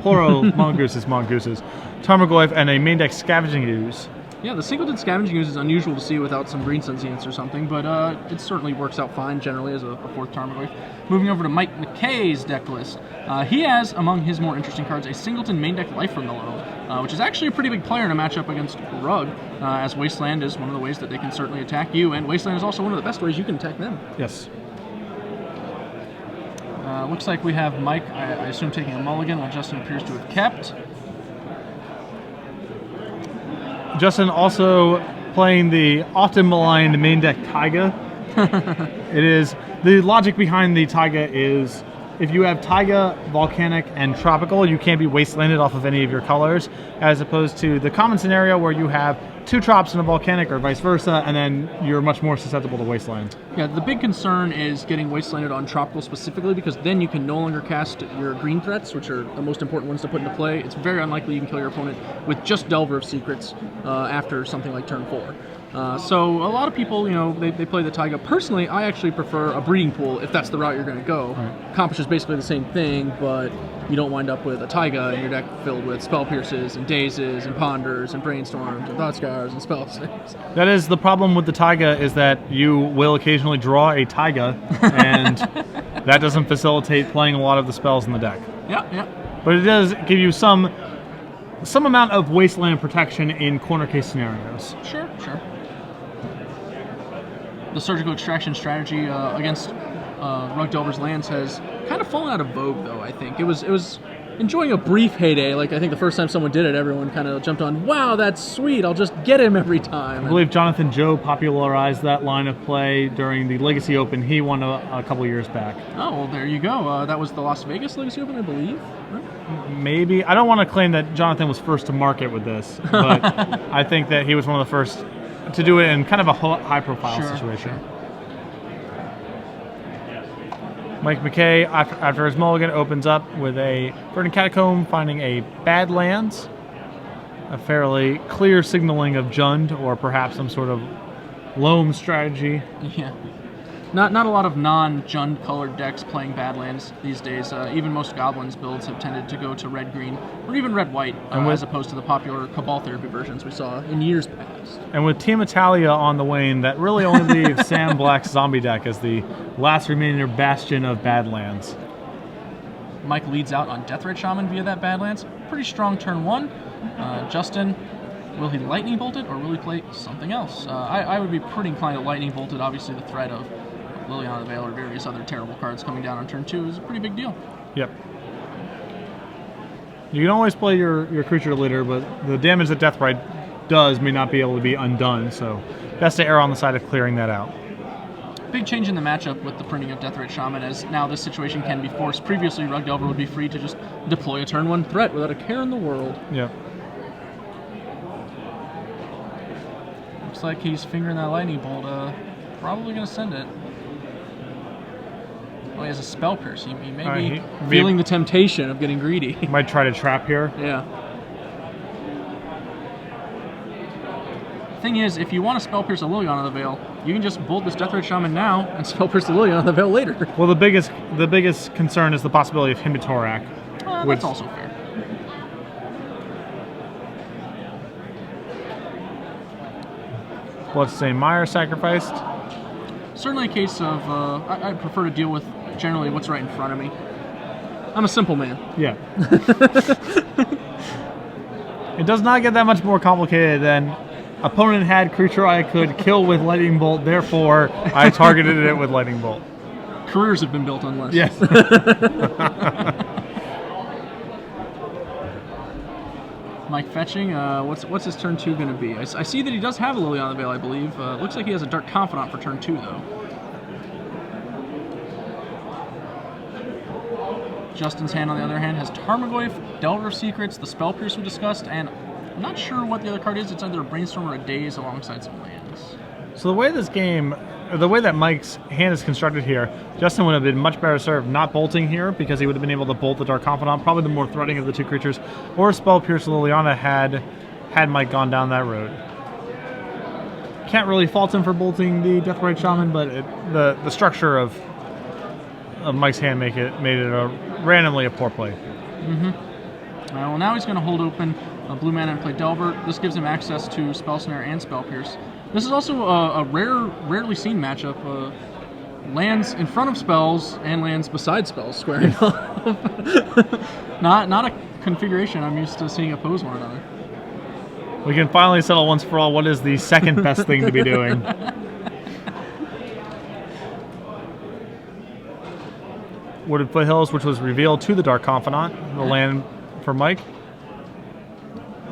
plural mongooses, Tarmogoyf, and a main deck Scavenging Ooze. Yeah, the singleton Scavenging Ooze is unusual to see without some green Senzients or something, but it certainly works out fine generally as a fourth Tarmogoyf. Moving over to Mike McKay's deck list. He has, among his more interesting cards, a singleton main deck Life from the Loam, which is actually a pretty big player in a matchup against Rug, as Wasteland is one of the ways that they can certainly attack you, and Wasteland is also one of the best ways you can attack them. Yes. Looks like we have Mike, I assume, taking a mulligan, while Justin appears to have kept. Justin also playing the often maligned main deck Taiga. It is the logic behind the Taiga is if you have Taiga, Volcanic, and Tropical, you can't be wastelanded off of any of your colors, as opposed to the common scenario where you have 2 Trops and a Volcanic, or vice versa, and then you're much more susceptible to wasteland. Yeah, the big concern is getting wastelanded on Tropical specifically, because then you can no longer cast your green threats, which are the most important ones to put into play. It's very unlikely you can kill your opponent with just Delver of Secrets after something like turn 4. So a lot of people, they play the Taiga. Personally, I actually prefer a breeding pool if that's the route you're going to go. Right. Accomplishes basically the same thing, but you don't wind up with a Taiga in your deck filled with Spell Pierces and Dazes and Ponders and Brainstorms and Thought Scours and Spell Saves. That is the problem with the Taiga, is that you will occasionally draw a Taiga, and that doesn't facilitate playing a lot of the spells in the deck. Yeah. But it does give you some amount of wasteland protection in corner case scenarios. Sure. The surgical extraction strategy against Rug Delver's lands has kind of fallen out of vogue, though, I think. It was enjoying a brief heyday. Like, I think the first time someone did it, everyone kind of jumped on, wow, that's sweet, I'll just get him every time. I believe Jonathan Joe popularized that line of play during the Legacy Open. He won a couple years back. Oh, well, there you go. That was the Las Vegas Legacy Open, I believe. Right? Maybe. I don't want to claim that Jonathan was first to market with this, but I think that he was one of the first to do it in kind of a high-profile situation. Sure. Mike McKay, after his mulligan, opens up with a Verdant Catacomb, finding a Badlands, a fairly clear signaling of Jund, or perhaps some sort of Loam strategy. Yeah. Not a lot of non-Jund colored decks playing Badlands these days. Even most Goblins builds have tended to go to red-green, or even red-white, as opposed to the popular Cabal Therapy versions we saw in years past. And with Team Italia on the wane, that really only leaves Sam Black's zombie deck as the last remaining bastion of Badlands. Mike leads out on Deathrite Shaman via that Badlands. Pretty strong turn 1. Justin, will he Lightning Bolt it, or will he play something else? I would be pretty inclined to Lightning Bolt it. Obviously, the threat of DeLeon the Veil or various other terrible cards coming down on turn 2 is a pretty big deal. Yep. You can always play your creature leader, but the damage that Deathrite does may not be able to be undone, so best to err on the side of clearing that out. Big change in the matchup with the printing of Deathrite Shaman, as now this situation can be forced. Previously, Rug Delver would be free to just deploy a turn 1 threat without a care in the world. Yep. Looks like he's fingering that Lightning Bolt. Probably going to send it. Well, he has a Spell Pierce. He may be feeling the temptation of getting greedy. He might try to trap here. Yeah. Thing is, if you want to Spell Pierce a Lilion of the Veil, you can just bolt this Deathrite Shaman now and Spell Pierce the Lilion of the Veil later. Well, the biggest concern is the possibility of him to Torak. That's also fair. Bloodstained Mire sacrificed. Certainly a case of, I prefer to deal with generally what's right in front of me. I'm a simple man. Yeah. It does not get that much more complicated than opponent had creature I could kill with Lightning Bolt, therefore I targeted it with Lightning Bolt. Careers have been built on less. Yes. Mike fetching, what's his turn 2 going to be? I see that he does have a Lilion of the Veil, I believe. Looks like he has a Dark Confidant for turn 2, though. Justin's hand, on the other hand, has Tarmogoyf, Delver of Secrets, the Spell Pierce we discussed, and I'm not sure what the other card is. It's either a Brainstorm or a Daze alongside some lands. So the way the way that Mike's hand is constructed here, Justin would have been much better served not bolting here, because he would have been able to bolt the Dark Confidant, probably the more threatening of the two creatures, or Spell Pierce Liliana had Mike gone down that road. Can't really fault him for bolting the Deathrite Shaman, but the structure of Mike's hand made it randomly a poor play. Mm-hmm. Well, now he's going to hold open blue mana and play Delver. This gives him access to Spell Snare and Spell Pierce. This is also a rarely seen matchup. Lands in front of spells and lands beside spells squaring off. Not a configuration I'm used to seeing oppose one another. We can finally settle once for all what is the second best thing to be doing. Wooded Foothills, which was revealed to the Dark Confidant, the land for Mike.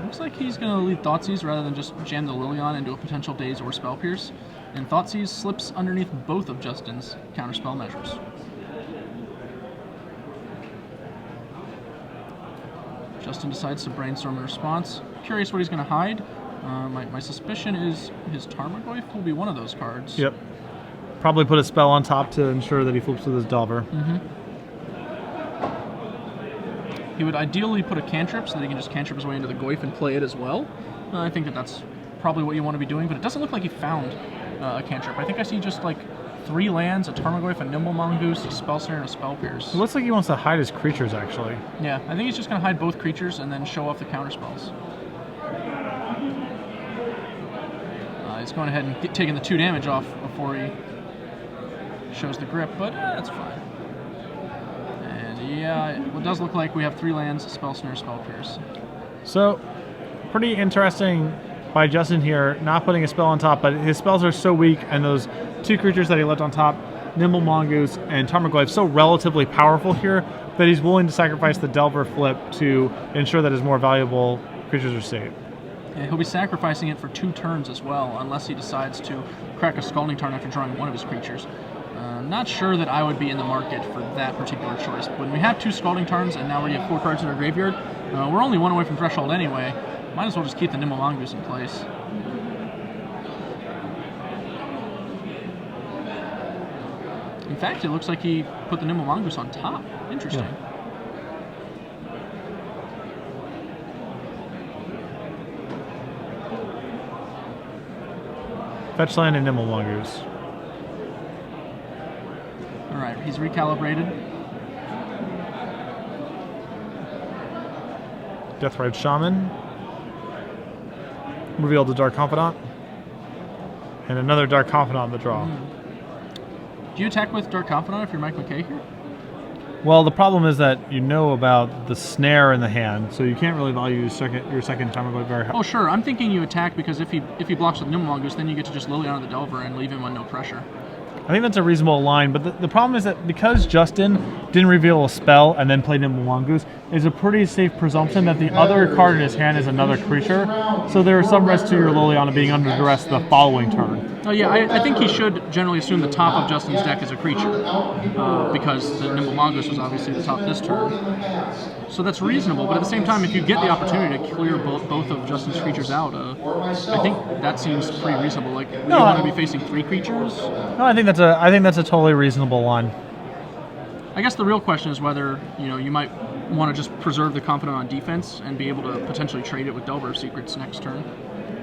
Looks like he's going to lead Thoughtseize rather than just jam the DeLeon into a potential Daze or Spell Pierce. And Thoughtseize slips underneath both of Justin's counterspell measures. Justin decides to brainstorm a response. Curious what he's going to hide. My suspicion is his Tarmogoyf will be one of those cards. Yep. Probably put a spell on top to ensure that he flips with his Delver. He would ideally put a cantrip so that he can just cantrip his way into the Goyf and play it as well. I think that's probably what you want to be doing, but it doesn't look like he found a cantrip. I think I see just like 3 lands, a Tarmogoyf, a Nimble Mongoose, a Spell Snare, and a Spell Pierce. It looks like he wants to hide his creatures, actually. Yeah, I think he's just going to hide both creatures and then show off the counterspells. He's going ahead and taking the 2 damage off before he shows the grip, but that's fine. And yeah, it does look like we have 3 lands, Spell Snare, Spell Pierce. So, pretty interesting by Justin here, not putting a spell on top, but his spells are so weak, and those 2 creatures that he left on top, Nimble Mongoose and Tarmogoyf, so relatively powerful here that he's willing to sacrifice the Delver flip to ensure that his more valuable creatures are safe. Yeah, he'll be sacrificing it for 2 turns as well, unless he decides to crack a Scalding Tarn after drawing one of his creatures. Not sure that I would be in the market for that particular choice. When we have 2 Scalding Tarns and now we have 4 cards in our graveyard, we're only 1 away from Threshold anyway. Might as well just keep the Nimble Mongoose in place. In fact, it looks like he put the Nimble Mongoose on top. Interesting. Yeah. Fetch land and Nimble Mongoose. Alright, he's recalibrated. Deathrite Shaman. Revealed the Dark Confidant. And another Dark Confidant on the draw. Do you attack with Dark Confidant if you're Mike McKay here? Well, the problem is that you know about the snare in the hand, so you can't really value your second Tarmogoyf very high. Oh, sure. I'm thinking you attack because if he blocks with Nimble Mongoose, then you get to just Lily on the Delver and leave him on no pressure. I think that's a reasonable line, but the problem is that because Justin didn't reveal a spell and then play Nimble Mongoose, it's a pretty safe presumption that the other card in his hand is another creature, so there is some risk to your Liliana being under duress the following turn. Oh yeah, I think he should generally assume the top of Justin's deck is a creature, because the Nimble Mongoose was obviously the top this turn. So that's reasonable, but at the same time, if you get the opportunity to clear both of Justin's creatures out, I think that seems pretty reasonable. Like, would you want to be facing 3 creatures? No, I think that's a totally reasonable one. I guess the real question is whether you might want to just preserve the Confidant on defense and be able to potentially trade it with Delver of Secrets next turn.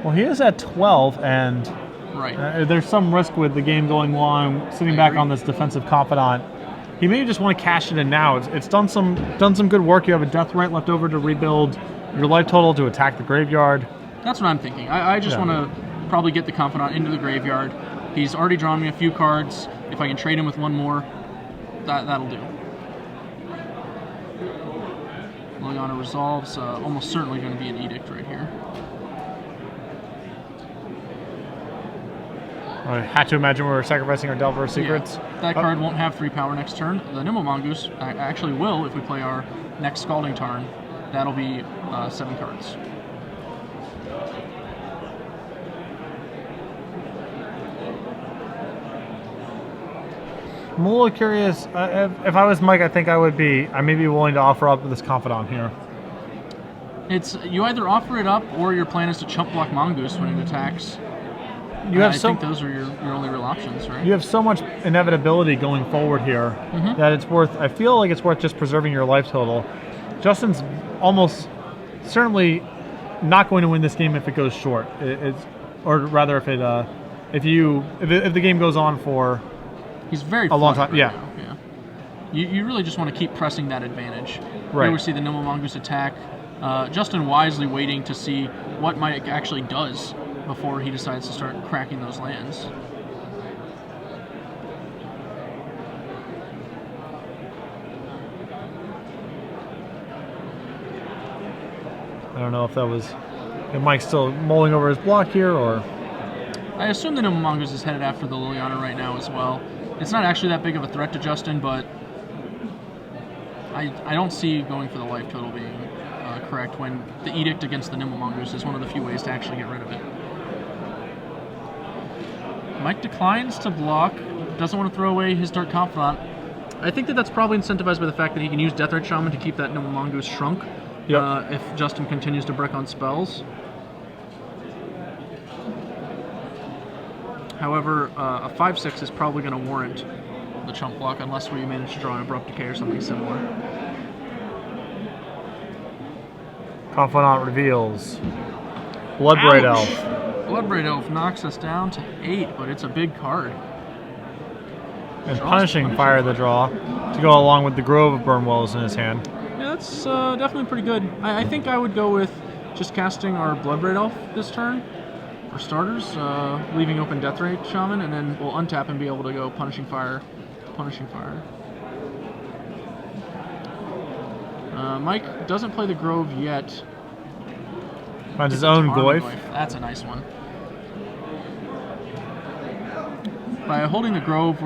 Well, he is at 12, and right. There's some risk with the game going long, sitting back on this defensive Confidant. He may just want to cash it in now. It's done some good work. You have a Deathrite left over to rebuild your life total to attack the graveyard. That's what I'm thinking. I just want to probably get the Confidant into the graveyard. He's already drawn me a few cards. If I can trade him with 1 more, that'll do. Liliana Resolves, almost certainly going to be an Edict right here. I had to imagine we're sacrificing our Delver of Secrets. Yeah, that card won't have 3 power next turn. The Nimble Mongoose actually will if we play our next Scalding Tarn. That'll be 7 cards. I'm a little curious. If I was Mike, I think I may be willing to offer up this Confidant here. You either offer it up or your plan is to chump block Mongoose when it attacks. I think those are your only real options, right? You have so much inevitability going forward here that it's worth. I feel like it's worth just preserving your life total. Justin's almost certainly not going to win this game if it goes short. Or rather, if the game goes on for he's very a long time. Right now. Yeah. You really just want to keep pressing that advantage. Right. Here we see the Nimble Mongoose attack. Justin wisely waiting to see what Mike actually does before he decides to start cracking those lands. I don't know if that was... If Mike's still mulling over his block here, or... I assume the Nimble Mongoose is headed after the Liliana right now as well. It's not actually that big of a threat to Justin, but I don't see going for the life total being correct when the edict against the Nimble Mongoose is one of the few ways to actually get rid of it. Mike declines to block, doesn't want to throw away his Dark Confidant. I think that's probably incentivized by the fact that he can use Deathrite Shaman to keep that Nimble Mongoose shrunk. Yep. If Justin continues to brick on spells. However, a 5/6 is probably going to warrant the chump block unless we manage to draw an Abrupt Decay or something similar. Confidant reveals. Bloodbraid Elf. Bloodbraid Elf knocks us down to 8, but it's a big card. And Punishing Fire the draw to go along with the Grove of Burnwillows in his hand. Yeah, that's definitely pretty good. I think I would go with just casting our Bloodbraid Elf this turn. For starters, leaving open Deathrite Shaman, and then we'll untap and be able to go Punishing Fire, Punishing Fire. Mike doesn't play the Grove yet. Finds his own Goyf. That's a nice one. By holding the Grove,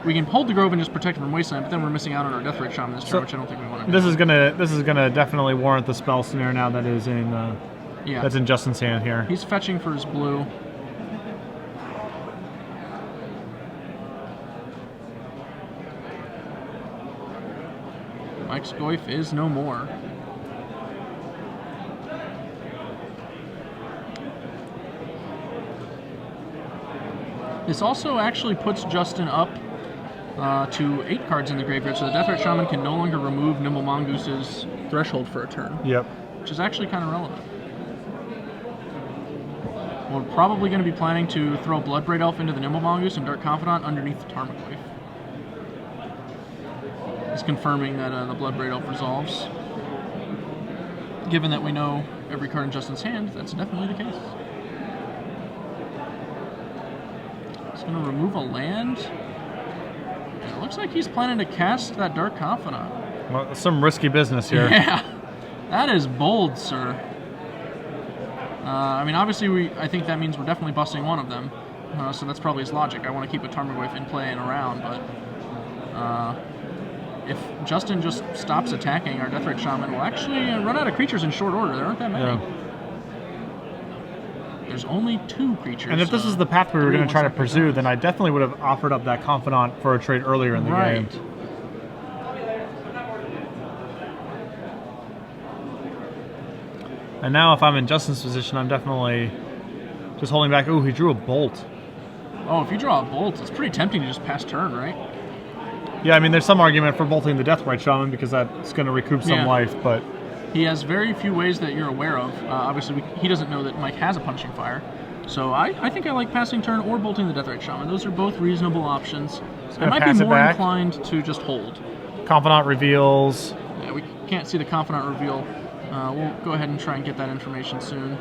we can hold the Grove and just protect it from Wasteland, but then we're missing out on our Deathrite Shaman this turn, which I don't think we want to do. This is gonna definitely warrant the spell snare now that is in that's in Justin's hand here. He's fetching for his blue. Mike's Goyf is no more. This also actually puts Justin up to 8 cards in the graveyard, so the Deathrite Shaman can no longer remove Nimble Mongoose's threshold for a turn. Yep. Which is actually kind of relevant. We're probably going to be planning to throw Bloodbraid Elf into the Nimble Mongoose and Dark Confidant underneath the Tarmogoyf. He's confirming that the Bloodbraid Elf resolves. Given that we know every card in Justin's hand, that's definitely the case. He's going to remove a land. And it looks like he's planning to cast that Dark Confidant. Well, some risky business here. Yeah, that is bold, sir. I mean, obviously, I think that means we're definitely busting one of them. So that's probably his logic. I want to keep a Tarmogoyf in play and around, but if Justin just stops attacking, our Deathrite Shaman will actually run out of creatures in short order. There aren't that many. Yeah. There's only 2 creatures. And if this is the path we were going to try to pursue, then I definitely would have offered up that Confidant for a trade earlier in the game. And now if I'm in Justin's position, I'm definitely just holding back. Ooh, he drew a Bolt. Oh, if you draw a Bolt, it's pretty tempting to just pass turn, right? Yeah, I mean, there's some argument for bolting the Deathrite Shaman because that's going to recoup some life, but... He has very few ways that you're aware of. Obviously, he doesn't know that Mike has a Punishing Fire. So I think I like passing turn or bolting the Deathrite Shaman. Those are both reasonable options. I might be more inclined to just hold. Confidant reveals. Yeah, we can't see the Confidant reveal. We'll go ahead and try and get that information soon.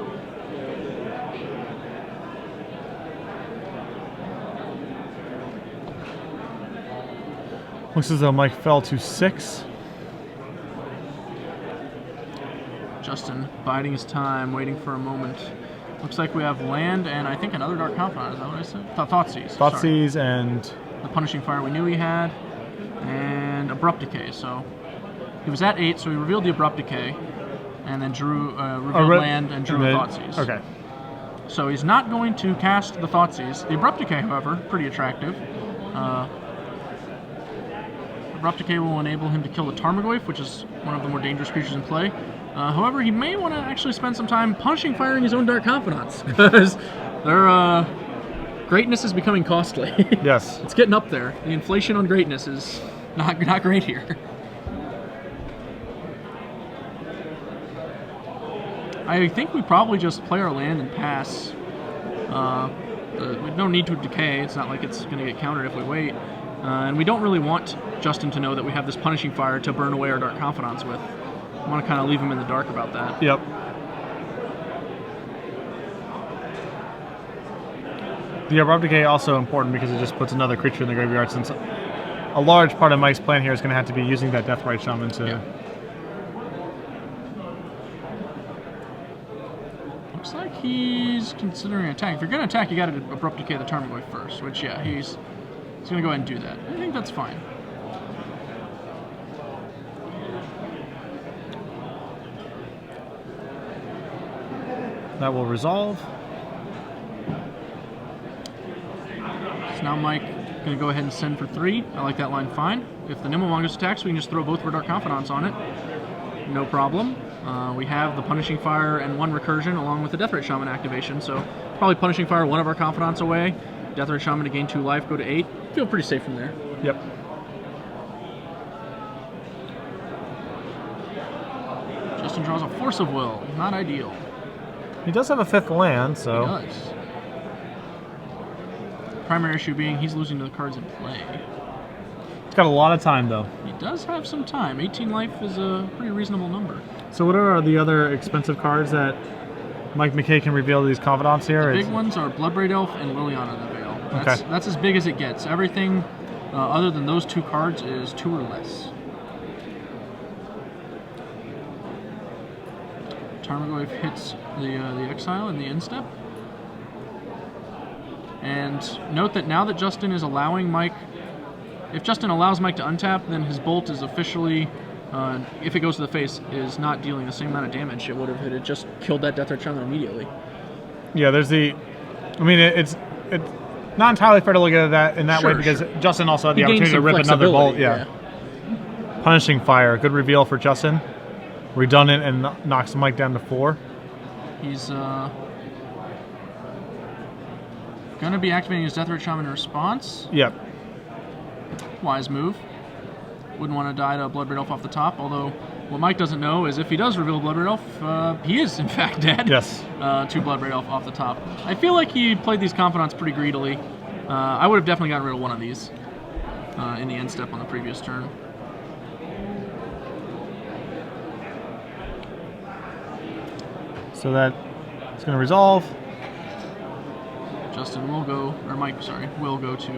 Looks as though Mike fell to 6. Justin biding his time, waiting for a moment. Looks like we have land and I think another Dark Confidant. Is that what I said? Thoughtseize. Thoughtseize and... the Punishing Fire we knew he had. And Abrupt Decay. So he was at 8, so he revealed the Abrupt Decay. And then drew revealed land and drew a Thoughtseize. Okay. So he's not going to cast the Thoughtseize. The Abrupt Decay, however, pretty attractive. Abrupt Decay will enable him to kill the Tarmogoyf, which is one of the more dangerous creatures in play. However, he may want to actually spend some time Punishing Firing his own Dark Confidants, because their greatness is becoming costly. Yes. It's getting up there. The inflation on greatness is not great here. I think we probably just play our land and pass. We don't need to decay. It's not like it's going to get countered if we wait. And we don't really want Justin to know that we have this Punishing Fire to burn away our Dark Confidants with. I want to kind of leave him in the dark about that. Yep. The Abrupt Decay also important because it just puts another creature in the graveyard, since a large part of Mike's plan here is going to have to be using that Deathrite Shaman to... Yeah. Looks like he's considering attack. If you're going to attack, you got to Abrupt Decay the Tarmogoyf first, which, yeah, he's going to go ahead and do that. I think that's fine. That will resolve. So now Mike going to go ahead and send for 3. I like that line fine. If the Nimble Mongoose attacks, we can just throw both of our Dark Confidants on it. No problem. We have the Punishing Fire and 1 Recursion along with the Deathrite Shaman activation, so probably Punishing Fire one of our Confidants away. Deathrite Shaman to gain 2 life, go to 8. Feel pretty safe from there. Yep. Justin draws a Force of Will. Not ideal. He does have a 5th land, so... He does. Primary issue being he's losing to the cards in play. He's got a lot of time, though. He does have some time. 18 life is a pretty reasonable number. So what are the other expensive cards that Mike McKay can reveal to these Confidants here? The big ones are Bloodbraid Elf and Liliana the Veil. That's as big as it gets. Everything other than those 2 cards is 2 or less. Tarmogoyf hits the Exile in the instep. And note that now that Justin is allowing Mike... If Justin allows Mike to untap, then his Bolt is officially, if it goes to the face, is not dealing the same amount of damage it would have if it just killed that Deathrite Shaman immediately. Yeah, there's the... I mean, it's not entirely fair to look at that in that way, because Justin also had the opportunity to rip another Bolt. Yeah. Punishing Fire, good reveal for Justin. Redundant and knocks Mike down to 4. He's going to be activating his Deathrite Shaman in response. Yep. Wise move. Wouldn't want to die to a Bloodbraid Elf off the top, although what Mike doesn't know is if he does reveal Bloodbraid Elf, he is in fact dead. Yes. 2 Bloodbraid Elf off the top. I feel like he played these Confidants pretty greedily. I would have definitely gotten rid of one of these in the end step on the previous turn. So that it's going to resolve. Justin will go, or Mike, sorry, will go to...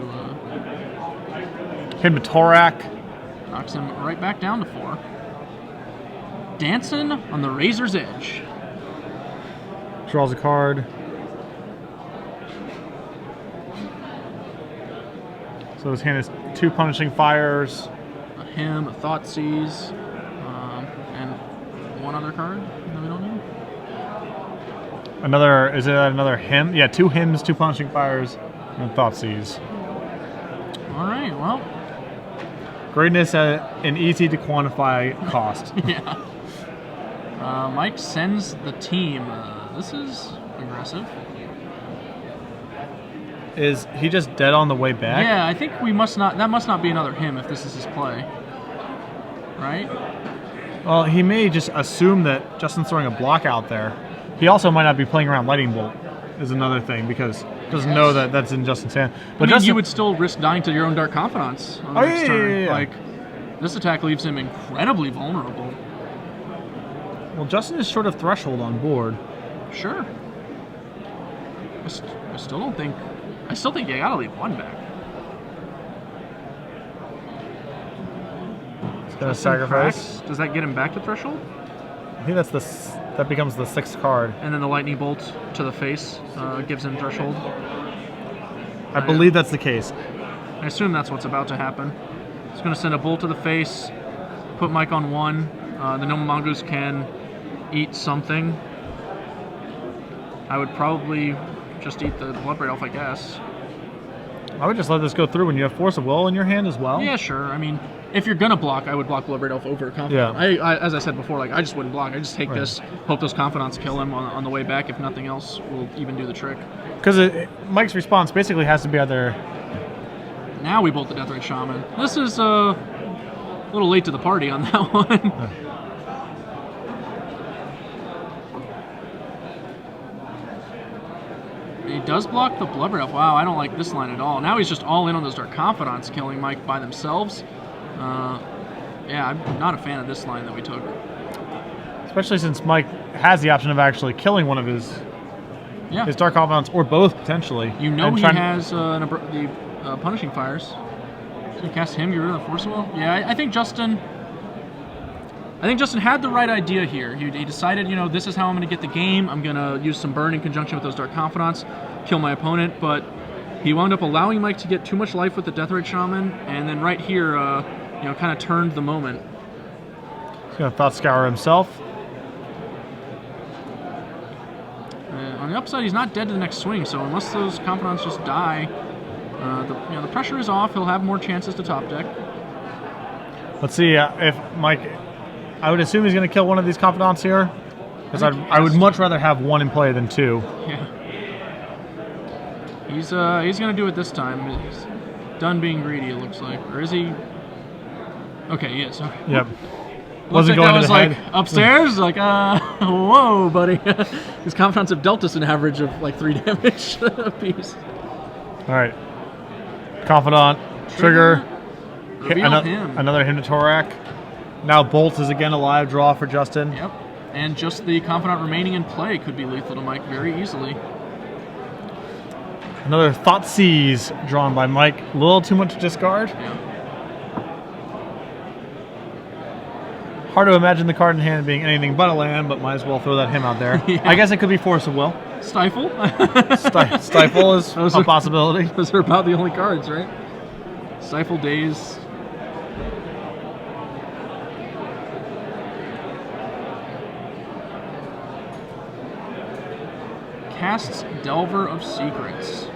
Hit him a Torak. Knocks him right back down to 4. Dancing on the razor's edge. Draws a card. So his hand is 2 Punishing Fires. A Hymn, a Thoughtseize, and 1 other card that we don't need. Another, is it another Hymn? Yeah, 2 Hymns, 2 Punishing Fires, and Thoughtseize. All right, well. Greatness at an easy to quantify cost. Yeah. Mike sends the team. This is aggressive. Is he just dead on the way back? Yeah, I think we must not. That must not be another Hymn if this is his play. Right? Well, he may just assume that Justin's throwing a block out there. He also might not be playing around Lightning Bolt, is another thing, because he doesn't know that that's in Justin's hand. But Justin, you would still risk dying to your own Dark Confidants on the next turn. Yeah. Like, this attack leaves him incredibly vulnerable. Well, Justin is short of Threshold on board. Sure. I still don't think... I still think you gotta leave 1 back. He's gonna sacrifice. Cracks. Does that get him back to Threshold? I think that becomes the 6th card. And then the Lightning Bolt to the face gives him Threshold. I believe that's the case. I assume that's what's about to happen. He's going to send a Bolt to the face, put Mike on 1. The Gnome Mongoose can eat something. I would probably just eat the Bloodbraid Elf, I guess. I would just let this go through when you have Force of Will in your hand as well. Yeah, sure. I mean, if you're gonna block, I would block Bloodbraid Elf over Confidant. Yeah. I as I said before, like I just wouldn't block. I just take this, hope those Confidants kill him on the way back. If nothing else, will even do the trick. Because Mike's response basically has to be either... Now we bolt the Deathrite Shaman. This is a little late to the party on that one. He does block the Bloodbraid Elf. Wow, I don't like this line at all. Now he's just all in on those Dark Confidants, killing Mike by themselves. Yeah, I'm not a fan of this line that we took. Especially since Mike has the option of actually killing one of his Dark Confidants, or both, potentially. You know he has the Punishing Fires. So you cast him, get rid of the Force Will? Yeah, I think Justin had the right idea here. He decided, you know, this is how I'm going to get the game. I'm going to use some burn in conjunction with those Dark Confidants, kill my opponent, but he wound up allowing Mike to get too much life with the Deathrite Shaman, and then right here, you know, kind of turned the moment. He's going to Thought Scour himself. On the upside, he's not dead to the next swing, so unless those Confidants just die, the pressure is off. He'll have more chances to top deck. Let's see if Mike... I would assume he's going to kill one of these Confidants here, because I would much rather have one in play than two. Yeah. He's going to do it this time. He's done being greedy, it looks like. Or is he... Okay, he is. Okay. Yep. Wasn't going to the head. Like upstairs? Like, whoa, buddy. These Confidants have dealt us an average of like 3 damage apiece. All right. Confidant, trigger. Another him to Torak. Now Bolt is again a live draw for Justin. Yep. And just the Confidant remaining in play could be lethal to Mike very easily. Another Thoughtseize drawn by Mike. A little too much to discard. Yeah. Hard to imagine the card in hand being anything but a land, but might as well throw that him out there. Yeah. I guess it could be Force of Will. Stifle? Stifle is a possibility. Those are about the only cards, right? Stifle, Daze. Casts Delver of Secrets.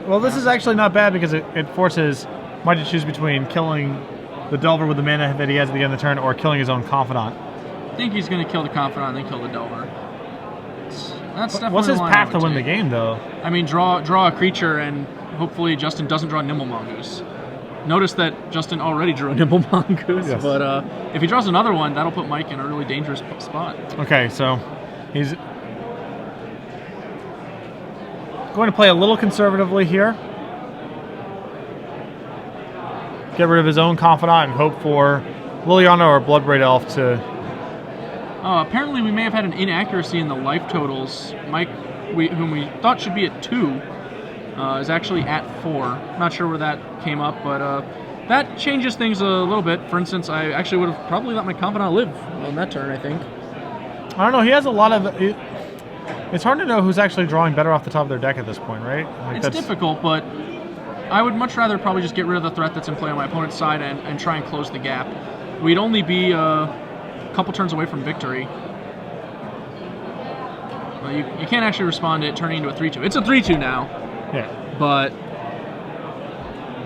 Well, this is actually not bad because it forces Mike to choose between killing the Delver with the mana that he has at the end of the turn, or killing his own Confidant. I think he's going to kill the Confidant and then kill the Delver. That's definitely What's his path to win the game, though? I mean, draw a creature, and hopefully Justin doesn't draw Nimble Mongoose. Notice that Justin already drew a Nimble Mongoose, yes. But if he draws another one, that'll put Mike in a really dangerous spot. Okay, so he's going to play a little conservatively here. Get rid of his own Confidant and hope for Liliana or Bloodbraid Elf to... apparently we may have had an inaccuracy in the life totals. Mike, whom we thought should be at 2, is actually at 4. Not sure where that came up, but that changes things a little bit. For instance, I actually would have probably let my Confidant live on that turn, I think. I don't know, he has a lot of... It's hard to know who's actually drawing better off the top of their deck at this point, right? Like it's difficult, but I would much rather probably just get rid of the threat that's in play on my opponent's side and try and close the gap. We'd only be a couple turns away from victory. Well, you can't actually respond to it turning into a 3-2. It's a 3-2 now. Yeah. But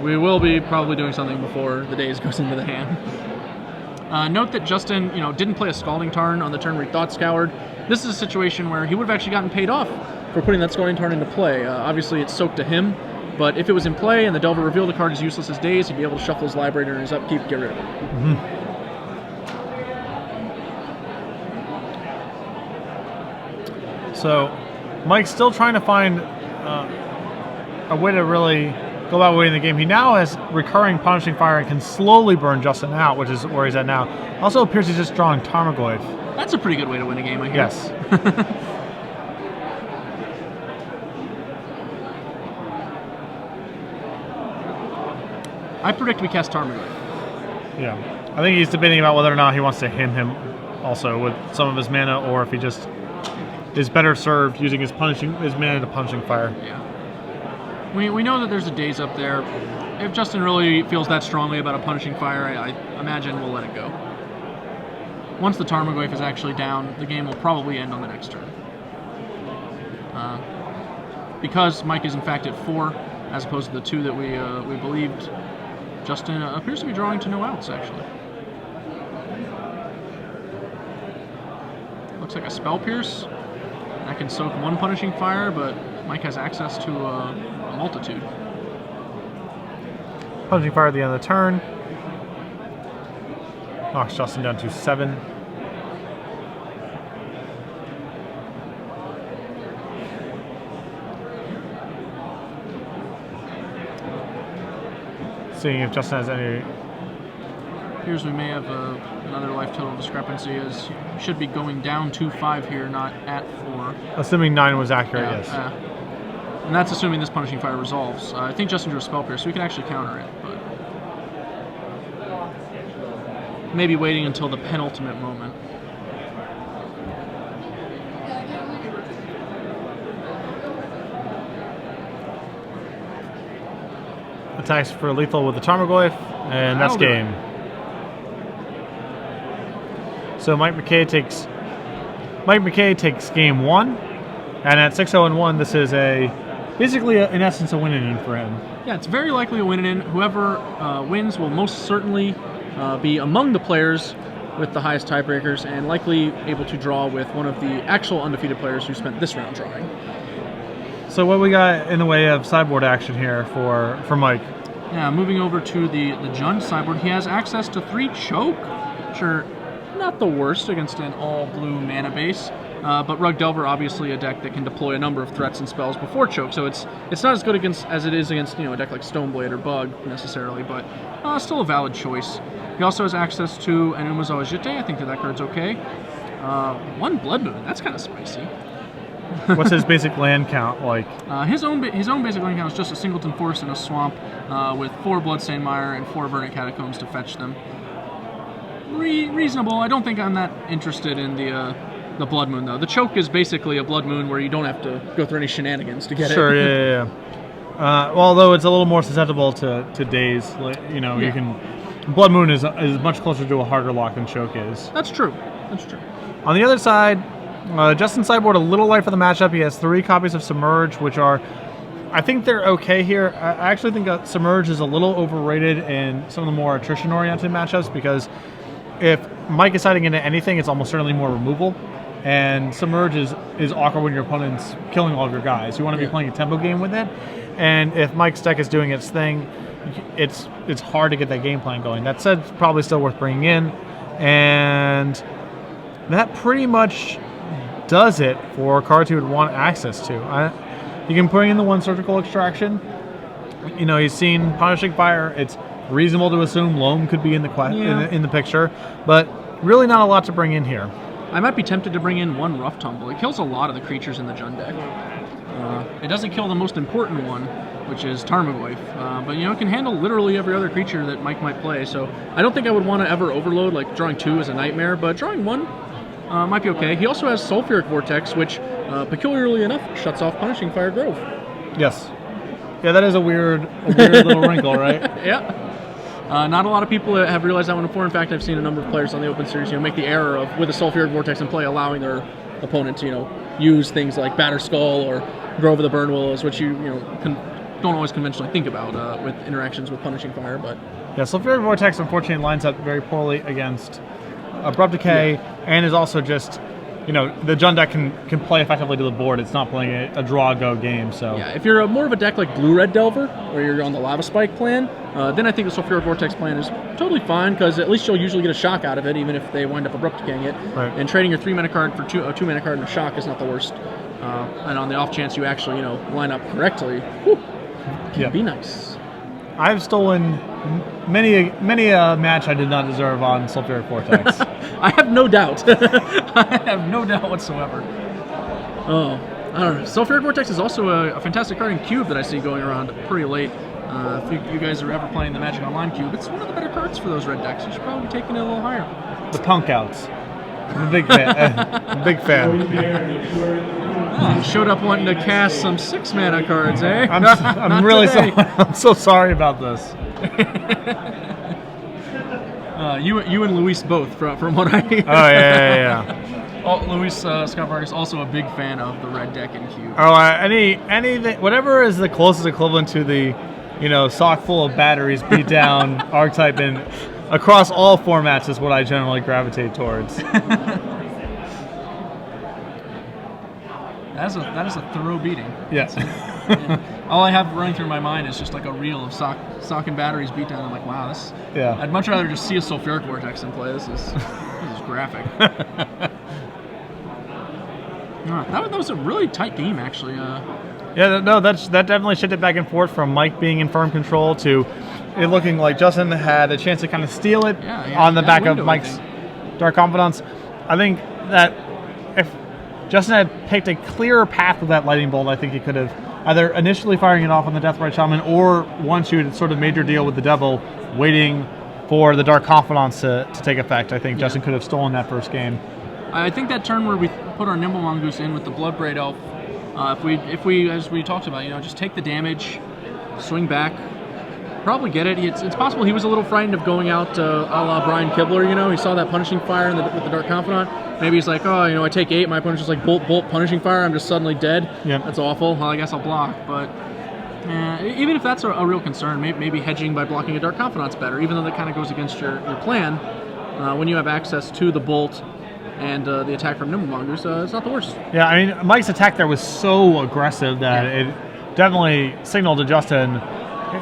we will be probably doing something before the daze goes into the hand. Note that Justin, didn't play a Scalding Tarn on the turn where he Thought Scoured. This is a situation where he would have actually gotten paid off for putting that Scalding Tarn into play. Obviously, it's soaked to him, but if it was in play and the Delver revealed a card is useless as Daze, he'd be able to shuffle his library during his upkeep, get rid of it. Mm-hmm. So, Mike's still trying to find a way to really go about winning the game. He now has recurring Punishing Fire and can slowly burn Justin out, which is where he's at now. Also appears he's just drawing Tarmogoyf. That's a pretty good way to win a game, I Yes. guess. I predict we cast Tarmogoyf. Yeah. I think he's debating about whether or not he wants to him also with some of his mana, or if he just is better served using his mana to Punishing Fire. Yeah. We know that there's a Daze up there. If Justin really feels that strongly about a Punishing Fire, I imagine we'll let it go. Once the Tarmogoyf is actually down, the game will probably end on the next turn. Because Mike is in fact at 4, as opposed to the 2 that we believed, Justin appears to be drawing to no outs, actually. Looks like a Spell Pierce. That can soak 1 Punishing Fire, but Mike has access to a multitude. Punishing Fire at the end of the turn. Knocks Justin down to 7. Seeing if Justin has any appears we may have another life total discrepancy, as should be going down 2-5 here, not at 4. Assuming 9 was accurate, Yeah, yes. and that's assuming this Punishing Fire resolves. I think Justin drew a Spell Pierce, so we can actually counter it, but maybe waiting until the penultimate moment. Attacks for lethal with the Tarmogoyf, and that's game. So Mike McKay takes game 1, and at 6-0-1, this is basically in essence a win-in for him. Yeah, it's very likely a win-in. Whoever wins will most certainly be among the players with the highest tiebreakers, and likely able to draw with one of the actual undefeated players who spent this round drawing. So what we got in the way of sideboard action here for Mike? Yeah, moving over to the Jund sideboard, he has access to 3 Choke, which are not the worst against an all-blue mana base, but Rug Delver, obviously a deck that can deploy a number of threats and spells before Choke, so it's not as good as it is against a deck like Stoneblade or Bug necessarily, but still a valid choice. He also has access to an Umezawa Jitte. I think that card's okay. 1 Blood Moon, that's kind of spicy. What's his basic land count like? His own basic land count is just a Singleton Forest and a Swamp with 4 Bloodstained Mire and 4 Verdant Catacombs to fetch them. Reasonable. I don't think I'm that interested in the Blood Moon, though. The Choke is basically a Blood Moon where you don't have to go through any shenanigans to get Sure, it. yeah. Well, although it's a little more susceptible to days, you can. Blood Moon is much closer to a harder lock than Choke is. That's true. On the other side, Justin's sideboard a little light for the matchup. He has 3 copies of Submerge, which are, I think they're okay here. I actually think that Submerge is a little overrated in some of the more attrition-oriented matchups, because if Mike is siding into anything, it's almost certainly more removal. And Submerge is awkward when your opponent's killing all of your guys. You want to be playing a tempo game with it. And if Mike's deck is doing its thing, it's hard to get that game plan going. That said, it's probably still worth bringing in. And that pretty much does it for cards you would want access to. You can bring in the 1 Surgical Extraction. He's seen Punishing Fire. It's reasonable to assume Loam could be in the picture, but really not a lot to bring in here. I might be tempted to bring in 1 Rough Tumble. It kills a lot of the creatures in the Jund deck. It doesn't kill the most important one, which is Tarmogoyf, but it can handle literally every other creature that Mike might play, so I don't think I would want to ever overload. Like, drawing 2 is a nightmare, but drawing 1 might be okay. He also has Sulfuric Vortex, which, peculiarly enough, shuts off Punishing Fire Grove. Yes. Yeah, that is a weird little wrinkle, right? Yeah. Not a lot of people have realized that one before. In fact, I've seen a number of players on the Open Series, make the error of, with a Sulfuric Vortex in play, allowing their opponent to, use things like Batter Skull or Grove of the Burn Willows, which don't always conventionally think about with interactions with Punishing Fire. But yeah, Sulfuric Vortex unfortunately lines up very poorly against Abrupt Decay, and is also just, the Jund deck can play effectively to the board. It's not playing a draw-go game, so... Yeah, if you're more of a deck like Blue-Red Delver, where you're on the Lava Spike plan, then I think the Sulfuric Vortex plan is totally fine, because at least you'll usually get a shock out of it, even if they wind up Abrupt Decaying it. Right. And trading your 3-mana card for a 2-mana card and a shock is not the worst. And on the off chance you actually, line up correctly, can be nice. I've stolen many a match I did not deserve on Sulfuric Vortex. I have no doubt. I have no doubt whatsoever. Oh, I don't know. Sulfuric Vortex is also a fantastic card in Cube that I see going around pretty late. If you guys are ever playing the Magic Online Cube, it's one of the better cards for those red decks. You should probably be taking it a little higher. The Punk Outs. I'm a big fan. I'm a big fan. Oh, showed up wanting to cast some 6-mana cards, eh? I'm really sorry. I'm so sorry about this. You and Luis both, from what I hear. Oh, yeah. Oh, Luis Scott Vargas also a big fan of the red deck in Cube. Oh, anything, whatever is the closest equivalent to the, sock full of batteries beat down archetype in across all formats is what I generally gravitate towards. That is a thorough beating. Yes. All I have running through my mind is just like a reel of sock and batteries beat down. I'm like, wow, this. Yeah. I'd much rather just see a Sulfuric Vortex in play. This is graphic. That was a really tight game, actually. Yeah, no, that definitely shifted back and forth from Mike being in firm control to it looking like Justin had a chance to kind of steal it Yeah, on the back of window, Mike's Dark Confidants. I think that if Justin had picked a clearer path with that lightning bolt, I think he could have either initially firing it off on the Deathrite Shaman, or once you had sort of made your deal with the devil, waiting for the Dark Confidants to take effect. I think Justin could have stolen that first game. I think that turn where we put our Nimble Mongoose in with the Bloodbraid Elf, if we, as we talked about, just take the damage, swing back, probably get it. It's possible he was a little frightened of going out a la Brian Kibler. He saw that Punishing Fire with the Dark Confidant. Maybe he's like, oh, I take 8, my opponent's just like bolt, Punishing Fire, I'm just suddenly dead. Yep. That's awful. Well, I guess I'll block. But even if that's a real concern, maybe hedging by blocking a Dark Confidant's better, even though that kind of goes against your plan. When you have access to the bolt and the attack from Nimble Mongoose, it's not the worst. Yeah, I mean, Mike's attack there was so aggressive that it definitely signaled to Justin,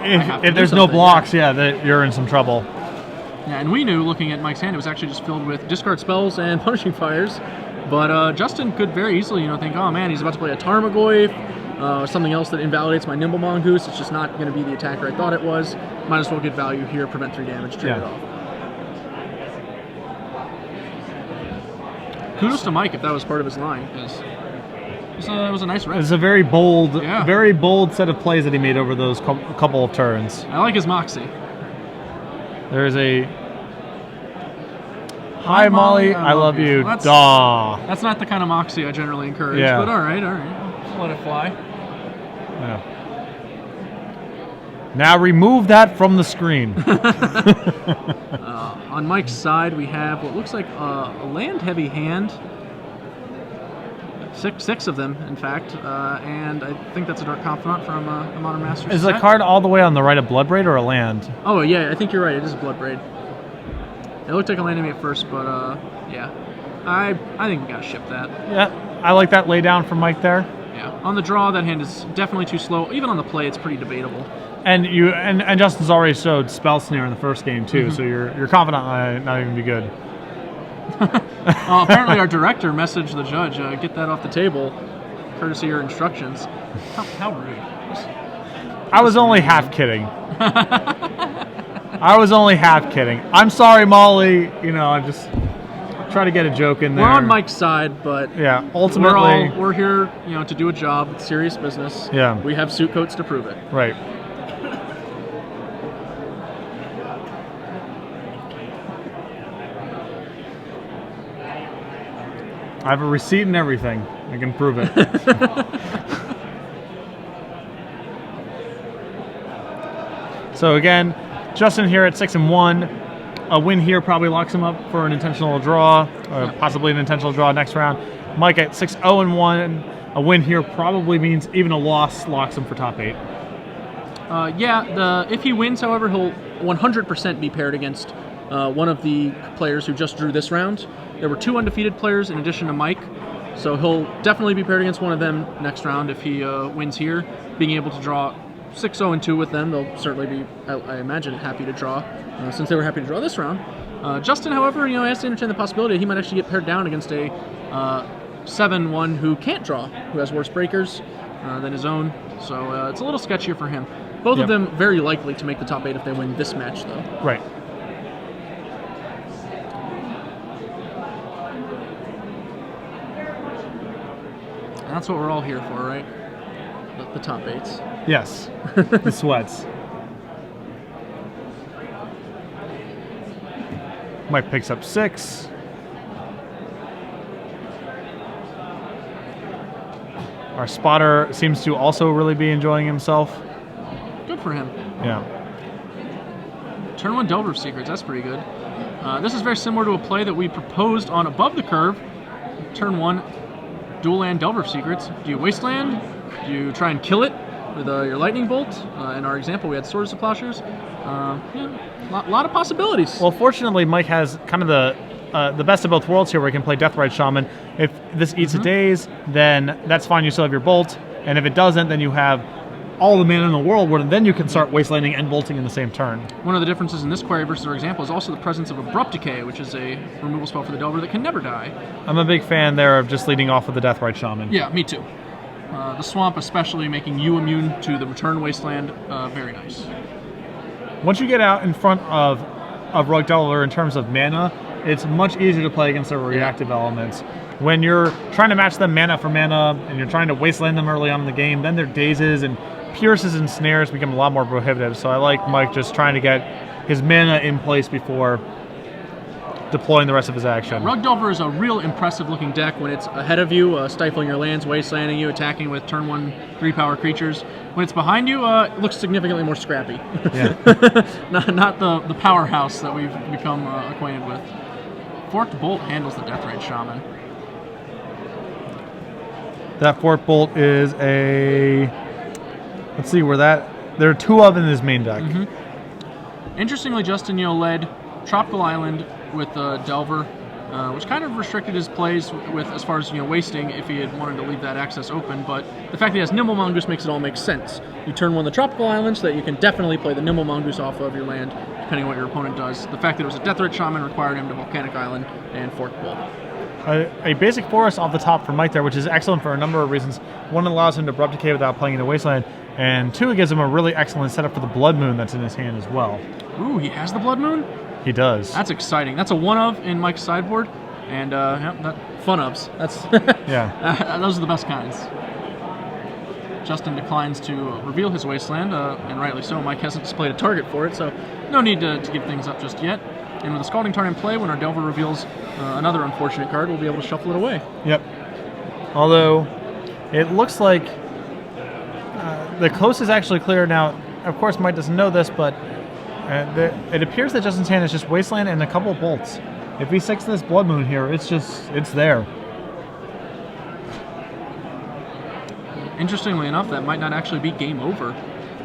if there's no blocks, that you're in some trouble. Yeah, and we knew, looking at Mike's hand, it was actually just filled with discard spells and Punishing Fires. But Justin could very easily, think, oh man, he's about to play a Tarmogoyf, or something else that invalidates my Nimble Mongoose. It's just not going to be the attacker I thought it was. Might as well get value here, prevent 3 damage, trade it off. Kudos to Mike if that was part of his line, because it was a nice rep. It was a very bold set of plays that he made over those couple of turns. I like his moxie. There's a hi Molly, I love you. That's not the kind of moxie I generally encourage. Yeah. But all right, just let it fly. Yeah. Now remove that from the screen. On Mike's side, we have what looks like a land-heavy hand. Six of them, in fact, and I think that's a Dark Confidant from a Modern Masters. Is the card all the way on the right a Bloodbraid or a land? Oh yeah, I think you're right. It is a Bloodbraid. It looked like a land to me at first, but yeah, I think we gotta ship that. Yeah, I like that laydown from Mike there. Yeah, on the draw, that hand is definitely too slow. Even on the play, it's pretty debatable. And Justin's already showed Spell Snare in the first game too, so you're confident not even be good. Apparently our director messaged the judge, get that off the table, courtesy of your instructions. How rude. I was only half kidding. I'm sorry, Molly. I just try to get a joke in there. We're on Mike's side, but yeah, ultimately we're here, to do a job. It's serious business. Yeah. We have suit coats to prove it. Right. I have a receipt and everything. I can prove it. So again, Justin here at 6-1. A win here probably locks him up for an intentional draw, or possibly an intentional draw next round. Mike at 6-0-1. A win here probably means even a loss locks him for top 8. If he wins, however, he'll 100% be paired against one of the players who just drew this round. There were 2 undefeated players in addition to Mike, so he'll definitely be paired against one of them next round if he wins here. Being able to draw 6-0-2 with them, they'll certainly be, I imagine, happy to draw, since they were happy to draw this round. Justin, however, has to entertain the possibility he might actually get paired down against a 7-1 who can't draw, who has worse breakers than his own, so it's a little sketchier for him. Both of them very likely to make the top 8 if they win this match, though. Right. That's what we're all here for, right? The top 8s. Yes. The sweats. Mike picks up 6. Our spotter seems to also really be enjoying himself. Good for him. Yeah. Turn 1 Delver of Secrets, that's pretty good. This is very similar to a play that we proposed on Above the Curve. Turn 1, dual land Delver of Secrets. Do you wasteland? Do you try and kill it with your lightning bolt? In our example, we had Swords of Plowshares. Lot of possibilities. Well, fortunately, Mike has kind of the best of both worlds here, where he can play Deathrite Shaman. If this eats a daze, then that's fine. You still have your bolt, and if it doesn't, then you have all the mana in the world, where then you can start wastelanding and bolting in the same turn. One of the differences in this query versus our example is also the presence of Abrupt Decay, which is a removal spell for the Delver that can never die. I'm a big fan there of just leading off with the Deathrite Shaman. Yeah, me too. The Swamp especially, making you immune to the return wasteland, very nice. once you get out in front of Rogue Delver in terms of mana, it's much easier to play against their reactive elements. When you're trying to match them mana for mana, and you're trying to wasteland them early on in the game, then their dazes and pierces and snares become a lot more prohibitive. So I like Mike just trying to get his mana in place before deploying the rest of his action. Rug Delver is a real impressive looking deck when it's ahead of you, stifling your lands, wastelanding you, attacking with turn 1 3-power creatures. When it's behind you, it looks significantly more scrappy. Yeah. not the powerhouse that we've become acquainted with. Forked Bolt handles the Deathrite Shaman. That Forked Bolt is a... Let's see where that... There are 2 of in his main deck. Interestingly, Justin led Tropical Island with Delver, which kind of restricted his plays with as far as wasting if he had wanted to leave that access open. But the fact that he has Nimble Mongoose makes it all make sense. You turn 1 the Tropical Island so that you can definitely play the Nimble Mongoose off of your land, depending on what your opponent does. The fact that it was a Deathrite Shaman required him to Volcanic Island and Forked Bolt. A basic forest off the top for Mike there, which is excellent for a number of reasons. One, it allows him to Abrupt Decay without playing into Wasteland, and 2, it gives him a really excellent setup for the Blood Moon that's in his hand as well. Ooh, he has the Blood Moon? He does. That's exciting. That's a 1-of in Mike's sideboard, and fun-ofs. That's yeah. Those are the best kinds. Justin declines to reveal his Wasteland, and rightly so. Mike hasn't displayed a target for it, so no need to give things up just yet. And with a Scalding Tarn in play, when our Delver reveals another unfortunate card, we'll be able to shuffle it away. Yep. Although, it looks like the coast is actually clear now. Of course, Mike doesn't know this, but it appears that Justin's hand is just Wasteland and a couple of bolts. If he sticks this Blood Moon here, it's there. Interestingly enough, that might not actually be game over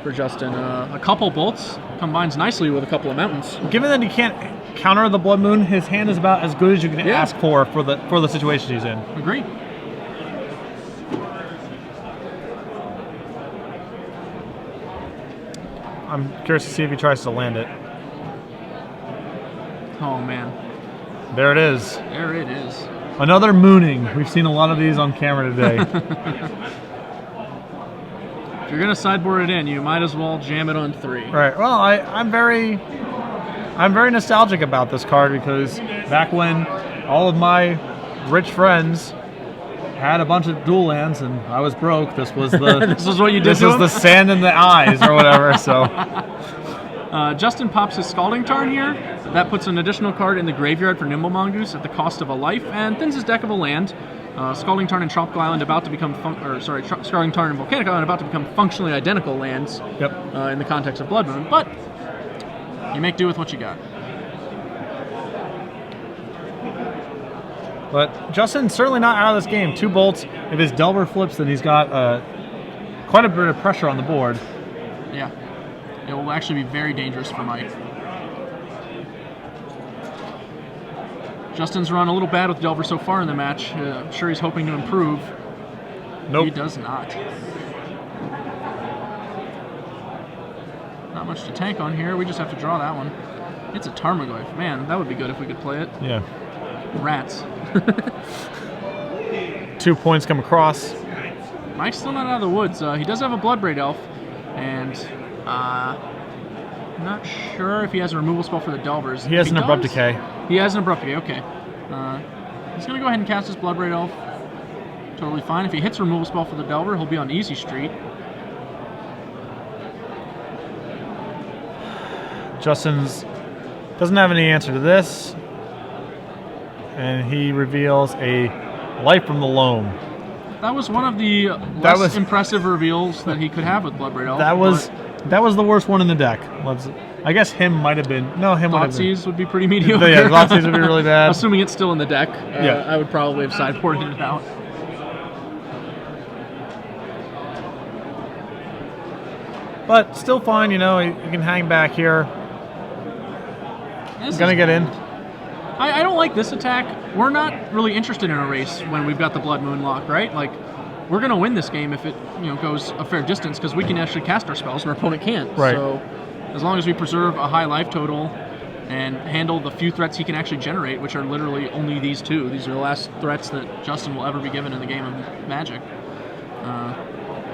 for Justin. A couple bolts combines nicely with a couple of mountains. Given that he can't counter the Blood Moon, his hand is about as good as you can ask for the situation he's in. Agreed. I'm curious to see if he tries to land it. Oh man. There it is. There it is. Another mooning. We've seen a lot of these on camera today. If you're gonna sideboard it in, you might as well jam it on 3. Right. Well, I'm very nostalgic about this card because back when all of my rich friends had a bunch of dual lands and I was broke, this was the this was what you did. This was the sand in the eyes or whatever. So Justin pops his Scalding Tarn here. That puts an additional card in the graveyard for Nimble Mongoose at the cost of a life and thins his deck of a land. Scalding Tarn and Tropical Island about to become Scalding Tarn and Volcanic Island about to become functionally identical lands. Yep. In the context of Blood Moon, but you make do with what you got. But Justin's certainly not out of this game. 2 bolts. If his Delver flips, then he's got quite a bit of pressure on the board. Yeah. It will actually be very dangerous for Mike. Justin's run a little bad with Delver so far in the match. I'm sure he's hoping to improve. Nope. He does not. Not much to tank on here. We just have to draw that one. It's a Tarmogoyf. Man, that would be good if we could play it. Yeah. Rats. 2 points come across. Mike's still not out of the woods. He does have a Bloodbraid Elf, and I'm not sure if he has a removal spell for the Delvers. He has an Abrupt Decay. He has an Abrupt Decay, okay. He's going to go ahead and cast his Bloodbraid Elf. Totally fine. If he hits a removal spell for the Delver, he'll be on Easy Street. Justin's doesn't have any answer to this. And he reveals a Life from the Loam. That was one of the less impressive reveals that he could have with Bloodbraid Elf. That was the worst one in the deck. I guess him might have been. No, him would have been. Thoughtseize would be pretty mediocre. Yeah, Thoughtseize would be really bad. Assuming it's still in the deck, yeah. I would probably have sideboarded it out. But still fine, you know, you can hang back here. He's going to get in. I don't like this attack. We're not really interested in a race when we've got the Blood Moon lock, right? Like, we're going to win this game if it goes a fair distance because we can actually cast our spells and our opponent can't. Right. So as long as we preserve a high life total and handle the few threats he can actually generate, which are literally only these 2. These are the last threats that Justin will ever be given in the game of Magic.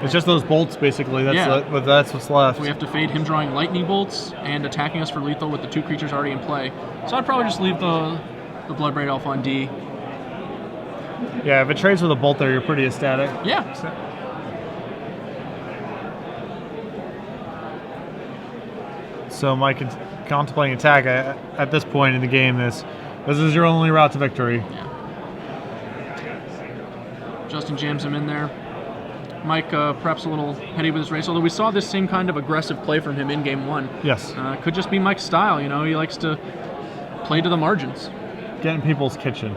It's just those bolts, basically. That's what's left. We have to fade him drawing lightning bolts and attacking us for lethal with the 2 creatures already in play. So I'd probably just leave the Bloodbraid Elf on D. Yeah, if it trades with a bolt there, you're pretty ecstatic. Yeah. So Mike is contemplating attack at this point in the game. This is your only route to victory. Yeah. Justin jams him in there. Mike perhaps a little heady with his race, although we saw this same kind of aggressive play from him in game 1. Yes. Could just be Mike's style, you know. He likes to play to the margins. Get in people's kitchen.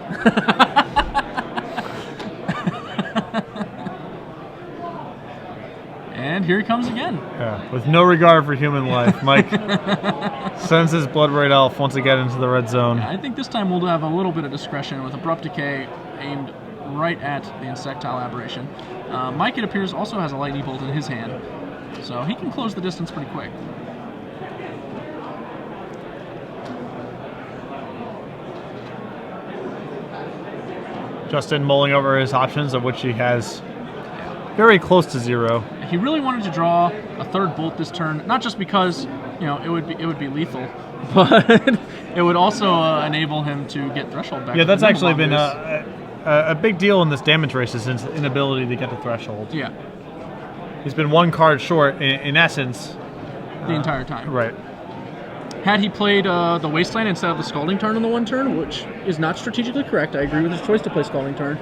And here he comes again. Yeah, with no regard for human life, Mike sends his Bloodbraid Elf once again into the red zone. Yeah, I think this time we'll have a little bit of discretion with Abrupt Decay aimed right at the Insectile Aberration. Mike, it appears, also has a Lightning Bolt in his hand, so he can close the distance pretty quick. Justin mulling over his options, of which he has very close to 0. He really wanted to draw a 3rd bolt this turn, not just because it would be lethal, but it would also enable him to get Threshold back. Yeah, that's actually been a big deal in this damage race, is his inability to get the Threshold. Yeah. He's been 1 card short, in essence. The entire time. Right. Had he played the Wasteland instead of the Scalding Tarn on the 1 turn, which is not strategically correct, I agree with his choice to play Scalding Tarn,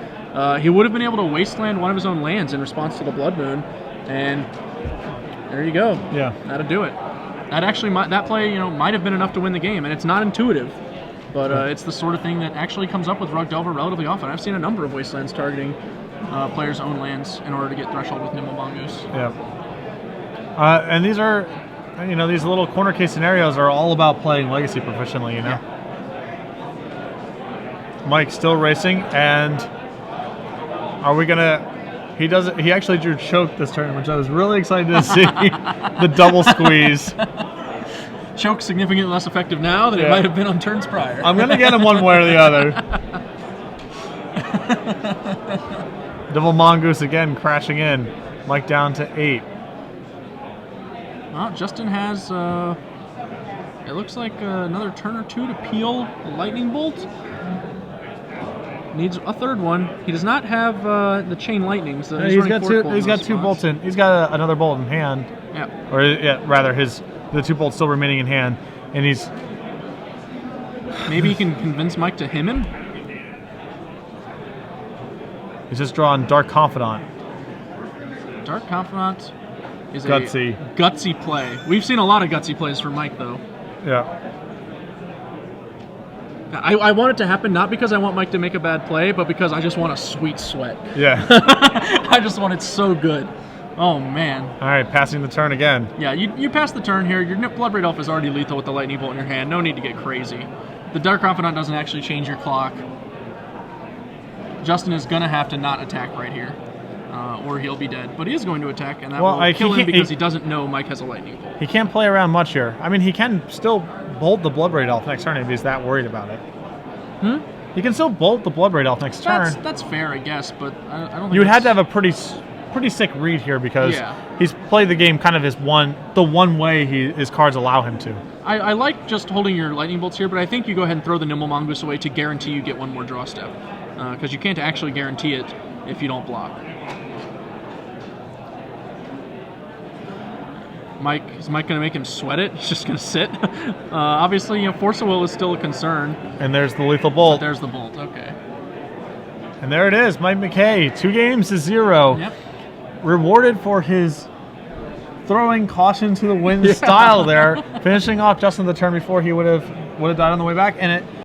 he would have been able to Wasteland one of his own lands in response to the Blood Moon, and there you go. Yeah. That'd do it. That actually, that play, might have been enough to win the game, and it's not intuitive, but it's the sort of thing that actually comes up with Rug Delver relatively often. I've seen a number of Wastelands targeting players' own lands in order to get Threshold with Nimble Mongoose. Yeah. And these are, these little corner case scenarios are all about playing Legacy proficiently, Yeah. Mike's still racing, and are we gonna? He actually drew Choke this turn, which I was really excited to see. The double squeeze. Choke significantly less effective now than it might have been on turns prior. I'm gonna get him one way or the other. Double Mongoose again crashing in. Mike down to 8. Well, Justin has, it looks like another turn or 2 to peel the Lightning Bolt. Needs a 3rd one. He does not have the Chain Lightnings. He's got 2. He's got 2 bolts in. He's got another bolt in hand. Yeah. Or rather, the 2 bolts still remaining in hand, and he's. Maybe he can convince Mike to him. He's just drawn Dark Confidant. Dark Confidant is gutsy. A gutsy play. We've seen a lot of gutsy plays from Mike, though. Yeah. I want it to happen not because I want Mike to make a bad play, but because I just want a sweet sweat. Yeah. I just want it so good. Oh, man. All right, passing the turn again. Yeah, you pass the turn here. Your Bloodbraid Elf is already lethal with the Lightning Bolt in your hand. No need to get crazy. The Dark Confidant doesn't actually change your clock. Justin is going to have to not attack right here, or he'll be dead. But he is going to attack, and that will kill him because he doesn't know Mike has a Lightning Bolt. He can't play around much here. I mean, he can still bolt the Bloodbraid Elf next turn if he's that worried about it. He can still bolt the Bloodbraid Elf next turn. That's fair, I guess, but I don't think you would have to have a pretty sick read here because he's played the game kind of the one way his cards allow him to. I like just holding your Lightning Bolts here, but I think you go ahead and throw the Nimble Mongoose away to guarantee you get one more draw step, because you can't actually guarantee it if you don't block. Is Mike going to make him sweat it? He's just going to sit. Obviously, Force of Will is still a concern. And there's the lethal bolt. But there's the bolt. Okay. And there it is, Mike McKay, 2 games to 0. Yep. Rewarded for his throwing caution to the wind style there, finishing off Justin the turn before he would have died on the way back, and it